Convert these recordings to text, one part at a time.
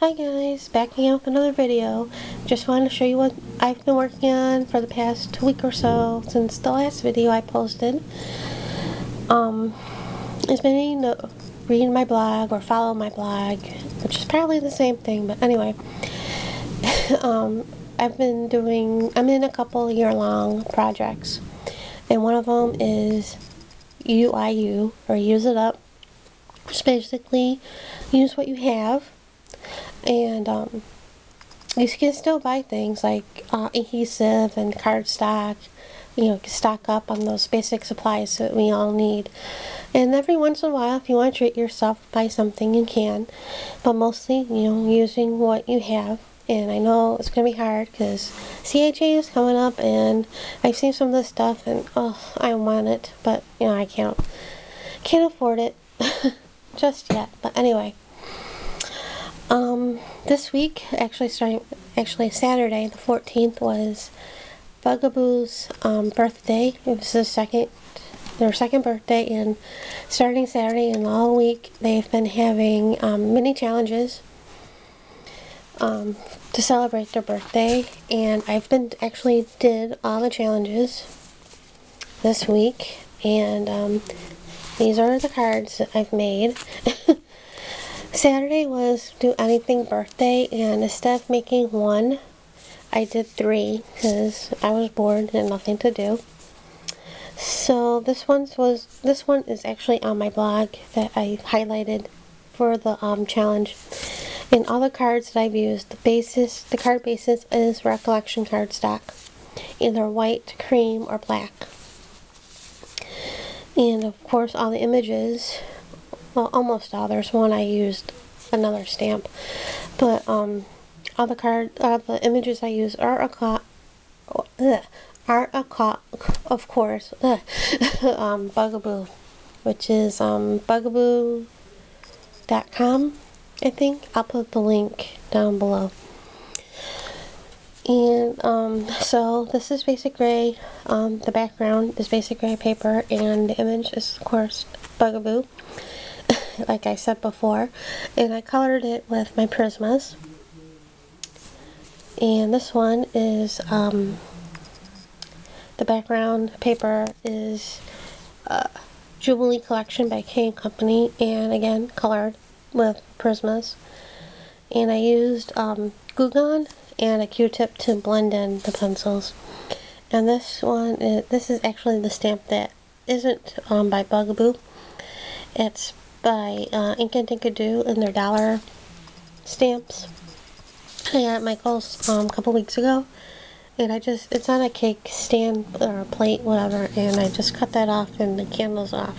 Hi guys, backing up another video. Just wanted to show you what I've been working on for the past week or so since the last video I posted. It's been to read my blog or follow my blog, which is probably the same thing, but anyway. I'm in a couple year-long projects, and one of them is UIU, or Use It Up. Just basically use what you have. And you can still buy things like adhesive and cardstock. You can stock up on those basic supplies that we all need. And every once in a while, if you want to treat yourself, buy something, you can. But mostly, using what you have. And I know it's going to be hard because CHA is coming up, and I've seen some of this stuff, and I want it, but I can't afford it just yet. But anyway. This week, actually Saturday, the 14th, was Bugaboo's birthday. It was their second birthday, and starting Saturday and all week, they've been having mini challenges to celebrate their birthday. And did all the challenges this week, and these are the cards that I've made. Saturday was do anything birthday, and instead of making one, I did 3 because I was bored and nothing to do. So this one is actually on my blog that I highlighted for the challenge. And all the cards that I've used, the card basis is Recollection cardstock, either white, cream, or black. And of course, all the images. Well, almost all. There's one I used another stamp, but all the images I use are of course, Bugaboo, which is bugaboo.com. I think I'll put the link down below. And so this is basic gray. The background is basic gray paper, and the image is of course Bugaboo, like I said before, and I colored it with my Prismas. And this one is the background paper is Jubilee Collection by K & Company, and again colored with Prismas. And I used Glue Gun and a Q-tip to blend in the pencils. And this is actually the stamp that isn't by Bugaboo. It's by Ink and Dinkadoo in their dollar stamps. I got at Michael's a couple weeks ago, and it's on a cake stand or a plate, whatever, and I just cut that off and the candles off.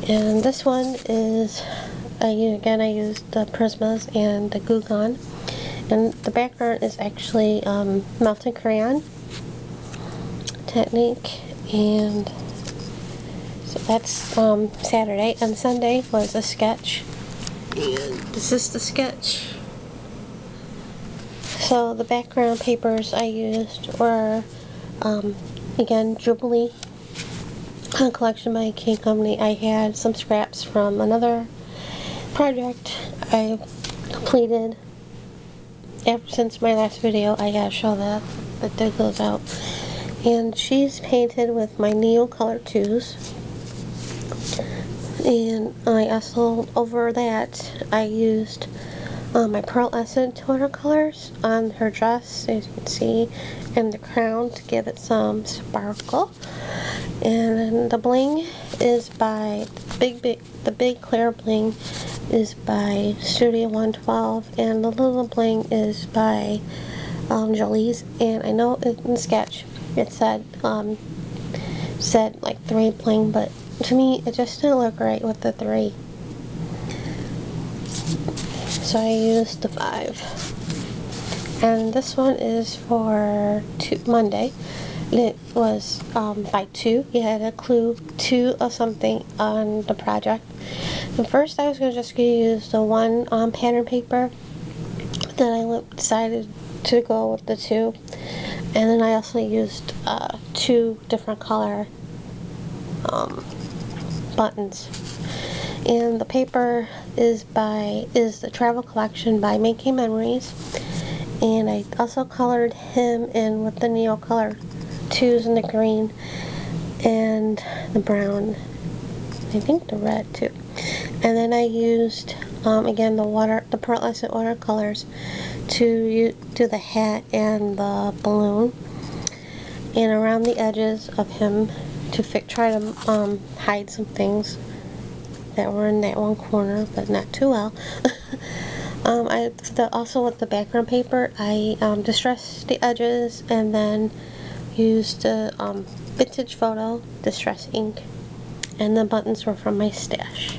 And this one is, I used the Prismas and the Glue Gun, and the background is actually melted crayon technique. And so that's Saturday, and Sunday was a sketch. And this is the sketch. So the background papers I used were, again, Jubilee Collection by K & Company. I had some scraps from another project I completed since my last video. I gotta show that, but dig those out. And she's painted with my Neo Color 2s. And I also, over that, I used my Pearl Essence watercolors on her dress, as you can see, and the crown to give it some sparkle. And then the bling is by the big clear bling is by Studio 112, and the little bling is by Jolie's. And I know in the sketch it said like 3 bling, but to me it just didn't look right with the 3. So I used the 5. And this one is for Monday. It was by 2. You had to clue 2 of something on the project. And first I was just going to use the 1 pattern paper. Then I decided to go with the 2. And then I also used 2 different color buttons. And the paper is the Travel Collection by Making Memories. And I also colored him in with the Neo Color 2s and the green and the brown. I think the red too. And then I used again the pearlescent watercolors to do the hat and the balloon, and around the edges of him to try to hide some things that were in that one corner, but not too well. Also with the background paper, I distressed the edges and then used the vintage photo distress ink, and the buttons were from my stash.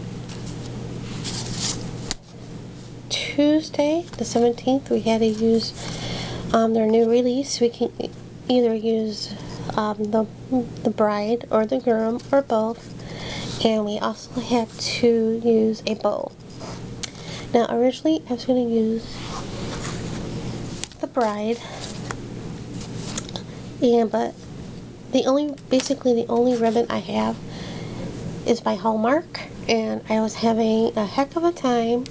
Tuesday, the 17th, we had to use their new release. We can either use the bride or the groom or both, and we also had to use a bow. Now originally I was going to use the bride, but basically the only ribbon I have is by Hallmark, and I was having a heck of a time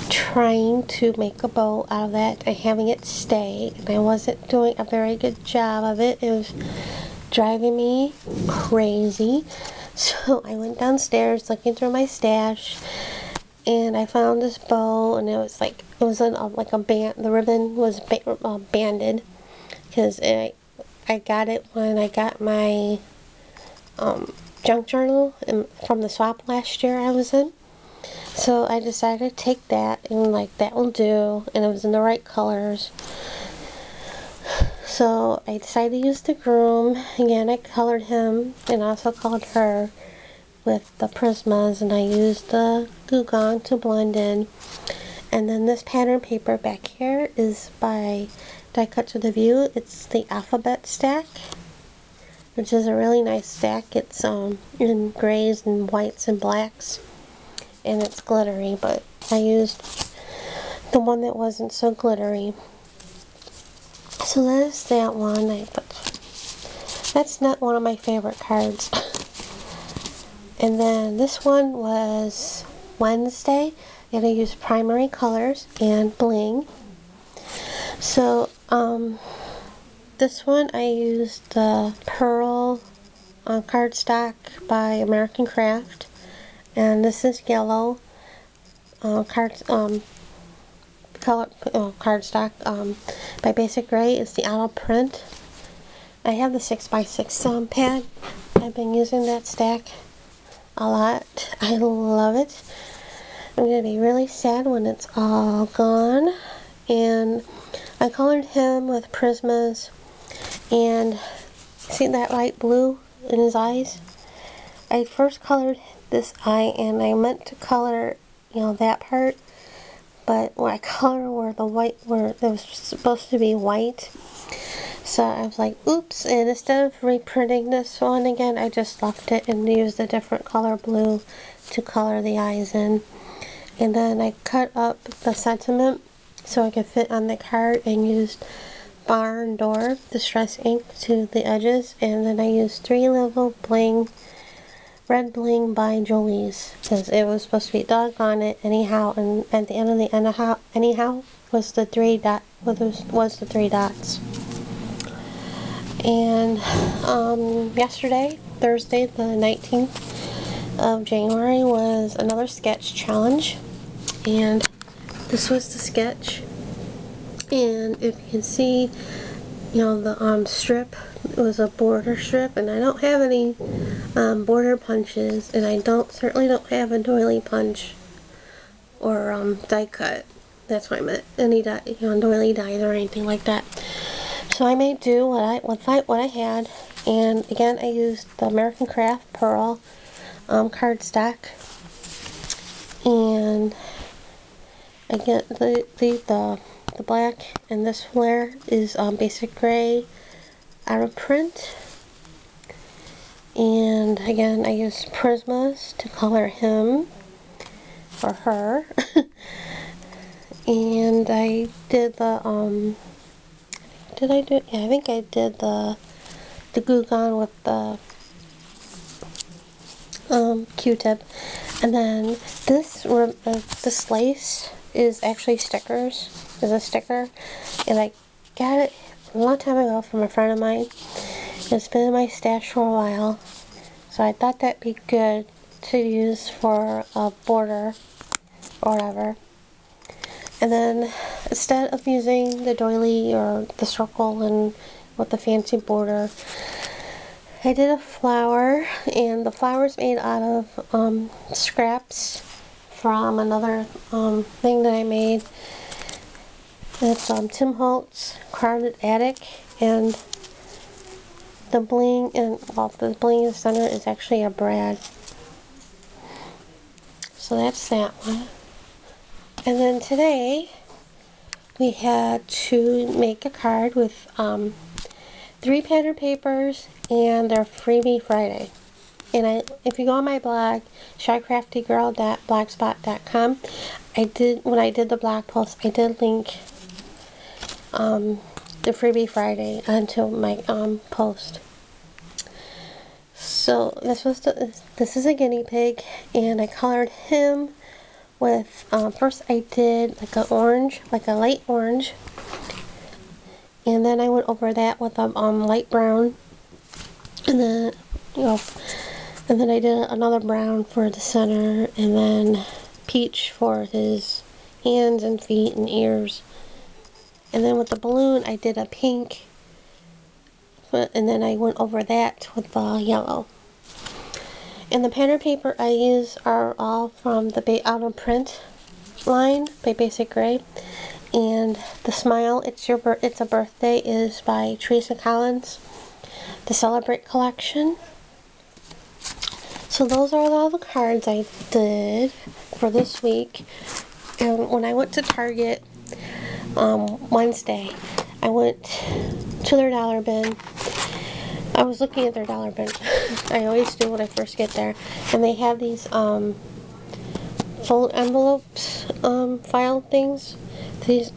trying to make a bow out of that and having it stay, and I wasn't doing a very good job of it. It was driving me crazy. So I went downstairs looking through my stash, and I found this bow, and it was like a band. The ribbon was banded because I got it when I got my junk journal from the swap last year I was in. So I decided to take that, and that will do, and it was in the right colors. So I decided to use the groom. Again, I colored him and also colored her with the Prismas, and I used the Goo Gone to blend in. And then this pattern paper back here is by Die Cut to the View. It's the alphabet stack, which is a really nice stack. It's in grays and whites and blacks, and it's glittery, but I used the one that wasn't so glittery. So that is that one. That's not one of my favorite cards. And then this one was Wednesday, and I used primary colors and bling. So this one I used the Pearl cardstock by American Craft, and this is yellow cardstock by Basic Gray. It's the auto print. I have the 6x6 pad. I've been using that stack a lot. I love it. I'm going to be really sad when it's all gone. And I colored him with Prismas, and see that light blue in his eyes? I first colored this eye, and I meant to color, that part, but when I colored where it was supposed to be white, so I was like, oops, and instead of reprinting this one again, I just left it and used a different color blue to color the eyes in. And then I cut up the sentiment so I could fit on the card, and used Barn Door Distress ink to the edges, and then I used 3 little red bling by Jolie's, because it was supposed to be doggone it anyhow, and at the end of the anyhow was the 3 dots. And yesterday, Thursday the 19th of January, was another sketch challenge, and this was the sketch. And if you can see, the strip, it was a border strip, and I don't have any border punches, and I certainly don't have a doily punch or die cut. That's what I meant. Any doily dies or anything like that. So I made do what I had, and again I used the American Craft Pearl cardstock, and again the black, and this flare is Basic Gray out of print. And again I used Prismas to color him or her. And I did the I think I did the Goo Gone with the Q-tip. And then this lace is actually stickers. Is a sticker, and I got it a long time ago from a friend of mine. It's been in my stash for a while, so I thought that'd be good to use for a border or whatever. And then instead of using the doily or the circle and with the fancy border, I did a flower, and the flower's made out of scraps from another thing that I made. It's Tim Holtz Carved Attic, and the bling the bling in the center is actually a brad. So that's that one. And then today we had to make a card with 3 pattern papers and their freebie Friday. And if you go on my blog, shycraftygirl.blogspot.com, when I did the blog post, I did link the freebie Friday onto my post. So this is a guinea pig, and I colored him with first I did like a light orange, and then I went over that with a light brown, and then and then I did another brown for the center, and then peach for his hands and feet and ears. And then with the balloon, I did a pink, and then I went over that with the yellow. And the pattern paper I use are all from the Out of Print line by Basic Gray. And the Smile, It's a Birthday is by Teresa Collins. The Celebrate collection. So those are all the cards I did for this week. And when I went to Target Wednesday, I went to their dollar bin. I was looking at their dollar bin. I always do when I first get there. And they have these full envelopes file things. These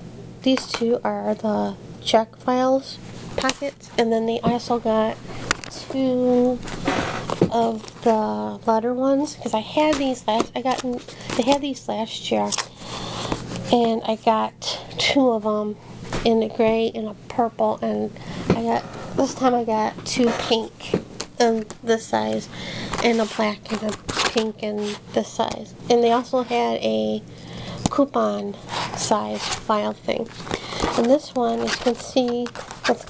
two are the check files pockets, and then they also got 2 of the letter ones, because I had these they had these last year, and I got 2 of them in a gray and a purple, and this time I got 2 pink in this size, and a black and a pink in this size. And they also had a coupon size file thing. And this one, as you can see,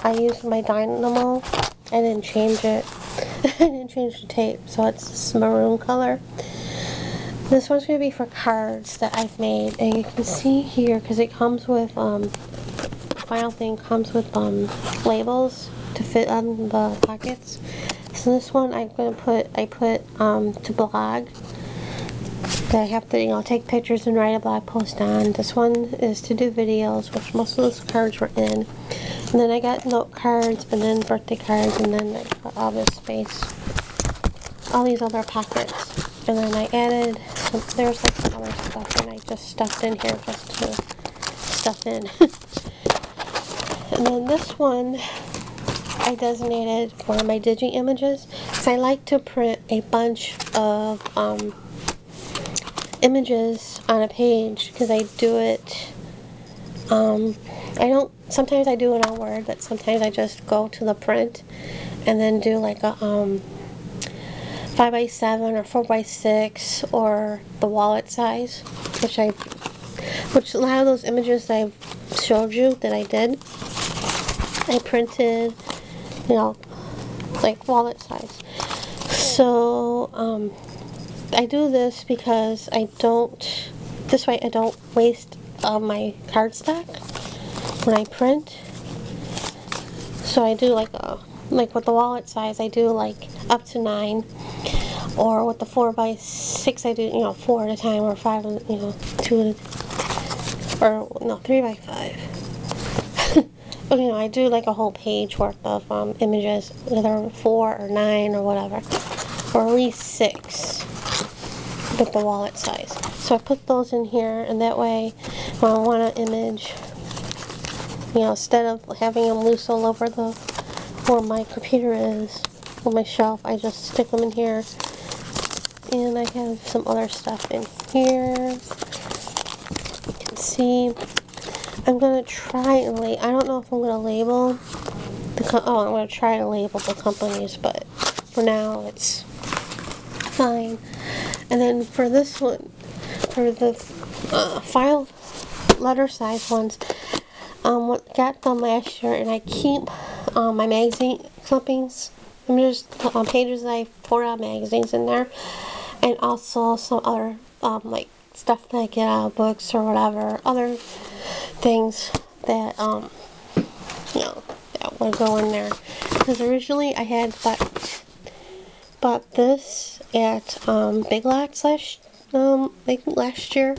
I used my dynamo. I didn't change it. I didn't change the tape, so it's this maroon color. This one's going to be for cards that I've made, and you can see here, because it comes with, the file thing comes with labels to fit on the pockets. So this one I put to blog. That I have to, take pictures and write a blog post on. This one is to do videos, which most of those cards were in. And then I got note cards, and then birthday cards, and then all this space, all these other pockets. And then I added, there's some other stuff, and I just stuffed in here just to stuff in. And then this one I designated for my digi images, because I like to print a bunch of images on a page, because I do it, sometimes I do it on Word, but sometimes I just go to the print and then do like a 5x7 or 4x6 or the wallet size, which a lot of those images that I've showed you that I did, I printed, like wallet size. So I do this because this way I don't waste my cardstock when I print. So I do like with the wallet size, I do like up to 9, or with the 4x6 I do 4 at a time, or 5, 2 or no 3x5. But I do like a whole page worth of images, whether 4 or 9 or whatever, or at least 6 with the wallet size. So I put those in here, and that way when I want an image, instead of having them loose all over where my computer is, on my shelf, I just stick them in here, and I have some other stuff in here. You can see. I'm going to try and I don't know if I'm going to label I'm going to try to label the companies, but for now it's fine. And then for this one, for the file letter size ones, got them last year, and I keep my magazine clippings. I'm just pages that I pour out magazines in there, and also some other like stuff that I get out of books or whatever, other things that you know, that would go in there. Because originally I had bought this at Big Lots last year.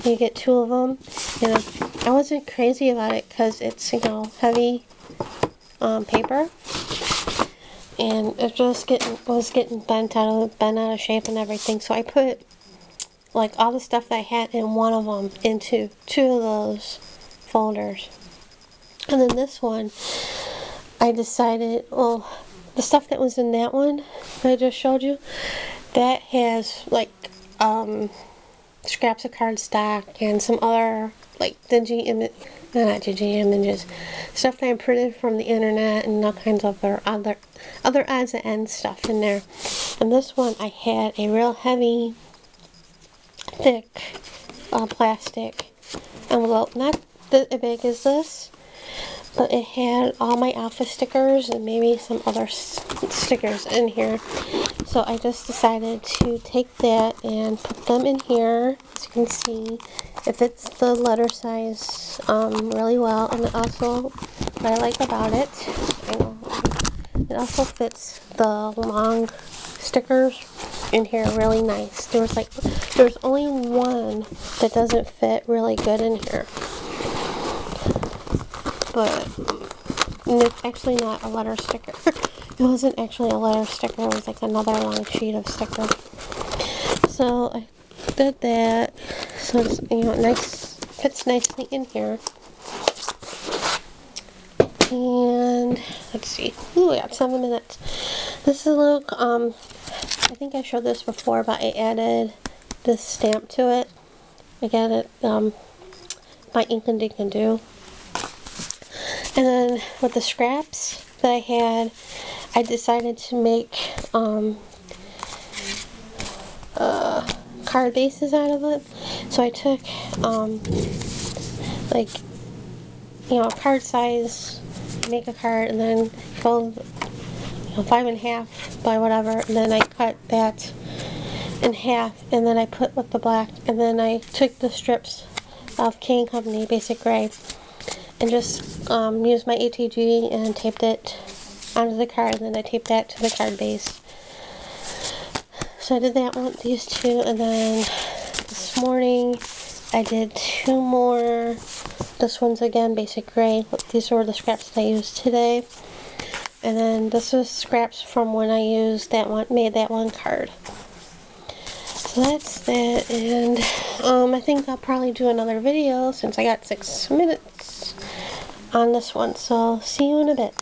You get 2 of them, and I wasn't crazy about it because it's, you know, heavy paper, and it just was getting bent out of shape and everything. So I put like all the stuff that I had in one of them into 2 of those folders. And then this one, I decided, well, the stuff that was in that one that I just showed you, that has like scraps of cardstock and some other like dingy images, stuff that I printed from the internet, and all kinds of other odds and ends stuff in there. And this one, I had a real heavy, thick plastic envelope, not as big as this, but it had all my office stickers and maybe some other stickers in here. So I just decided to take that and put them in here. As you can see, it fits the letter size really well, and it also, what I like about it, it also fits the long stickers in here really nice. There's only one that doesn't fit really good in here, but it's actually not a letter sticker. It wasn't actually a letter sticker, it was like another long sheet of stickers. So I did that, so it's, you know, nice, fits nicely in here. And let's see, ooh, we got 7 minutes. This is Luke. I think I showed this before, but I added this stamp to it. I got it by Ink and Dink and Do. And then with the scraps that I had, I decided to make card bases out of it. So I took like, you know, card size, make a card, and then fold, you know, 5 1/2 by whatever, and then I cut that in half, and then I put with the black, and then I took the strips of King Company Basic Gray and just used my ATG and taped it onto the card, and then I taped that to the card base. So I did that one with these 2, and then this morning I did 2 more. This one's again Basic Gray. These were the scraps that I used today. And then this was scraps from when I used that one, made that one card. So that's that, and I think I'll probably do another video since I got 6 minutes on this one. So see you in a bit.